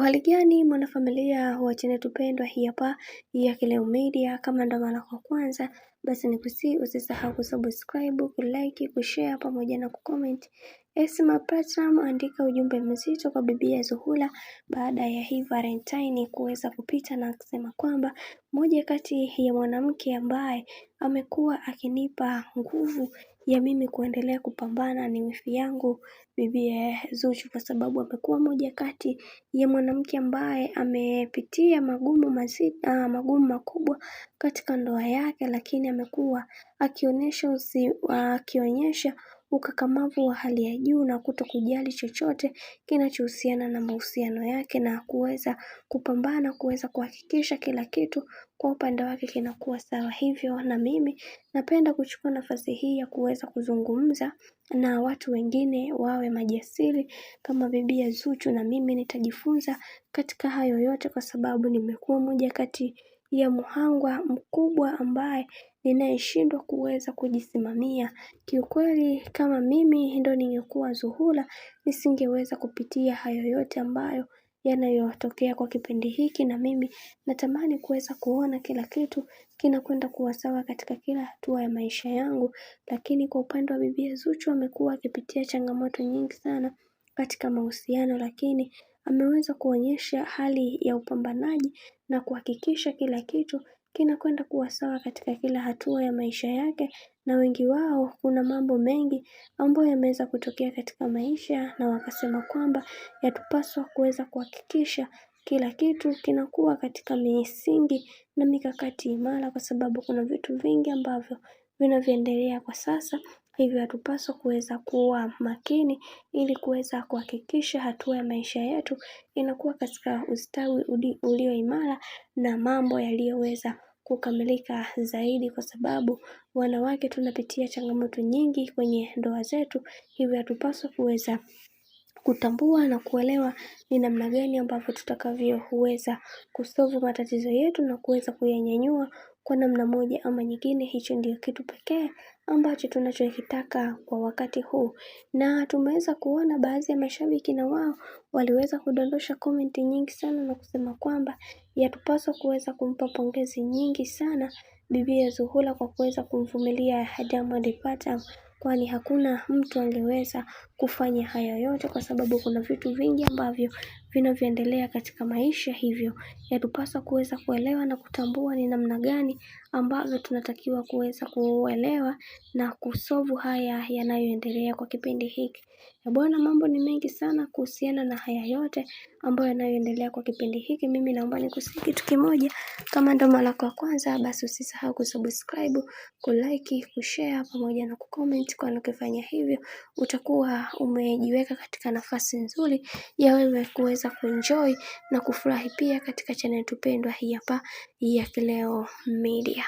Hali gani mwanafamilia wa channel tupendwa hii hapa ya Kileo Media. Kama ndo mara kwa kwanza, basi nikusihi usisahau kusubscribe, kulike, kushare pamoja na kucomment. Esma Platinum andika ujumbe mzito kwa bibia Zuhura baada ya hii Valentine kuweza kupita na kusema kwamba moja kati ya mwanamke ambaye amekuwa akinipa nguvu ya mimi kuendelea kupambana ni wifi yangu bibi Zuchu, kwa sababu amekuwa moja kati ya mwanamke ambaye amepitia magumu makubwa katika ndoa yake, lakini amekuwa akionyesha ukakamavu wa hali ya juu na kutokujali chochote kinachohusiana na mahusiano yake na kuweza kupambana kuweza kuhakikisha kila kitu kwa upande wake kinakuwa sawa. Hivyo na mimi napenda kuchukua nafasi hii ya kuweza kuzungumza na watu wengine wawe majasiri kama bibi Zuchu, na mimi nitajifunza katika hayo yote kwa sababu nimekuwa moja kati ya mhanga mkubwa ambaye ninayeshindwa kuweza kujisimamia. Kiukweli kama mimi ndo ningekuwa Zuhura, nisingeweza kupitia hayo yote ambayo yanayotokea kwa kipindi hiki, na mimi natamani kuweza kuona kila kitu kinakwenda kuwa sawa katika kila hatua ya maisha yangu. Lakini kwa upande wa bibi Zuchu amekuwa akipitia changamoto nyingi sana katika mahusiano, lakini ameweza kuonyesha hali ya upambanaji na kuhakikisha kila kitu kinakwenda kuwa sawa katika kila hatua ya maisha yake. Na wengi wao kuna mambo mengi ambayo yameweza kutokea katika maisha, na wakasema kwamba yatupaswa kuweza kuhakikisha kila kitu kinakuwa katika misingi na mikakati imara, kwa sababu kuna vitu vingi ambavyo vinavyoendelea kwa sasa. Hivyo yatupaswa kuweza kuwa makini ili kuweza kuhakikisha hatua ya maisha yetu inakuwa katika ustawi ulio imara na mambo yaliyoweza kukamilika zaidi, kwa sababu wanawake tunapitia changamoto nyingi kwenye ndoa zetu. Hivyo yatupaswa kuweza kutambua na kuelewa ni namna gani ambavyo tutakavyoweza kusolve matatizo yetu na kuweza kuyanyanyua kwa namna moja ama nyingine. Hicho ndio kitu pekee ambacho tunachokitaka kwa wakati huu, na tumeweza kuona baadhi ya mashabiki na wao waliweza kudondosha comment nyingi sana na kusema kwamba yatupaswa kuweza kumpa pongezi nyingi sana bibi Zuhura kwa kuweza kumvumilia Diamond Platnumz, kwani hakuna mtu angeweza kufanya haya yote, kwa sababu kuna vitu vingi ambavyo vinavyoendelea katika maisha. Hivyo yatupaswa kuweza kuelewa na kutambua ni namna gani ambavyo tunatakiwa kuweza kuelewa na kusolve haya yanayoendelea kwa kipindi hiki. Na bwana, mambo ni mengi sana kuhusiana na haya yote ambayo yanayoendelea kwa kipindi hiki. Mimi naomba nikusihi kitu kimoja, kama ndo mara kwa kwanza, basi usisahau kusubscribe, kulike, kushare pamoja na kucomment, kwani ukifanya hivyo utakuwa umejiweka katika nafasi nzuri ya wewe kuweza kuenjoy na kufurahi pia katika channel tupendwa hii hapa ya Kileo Media.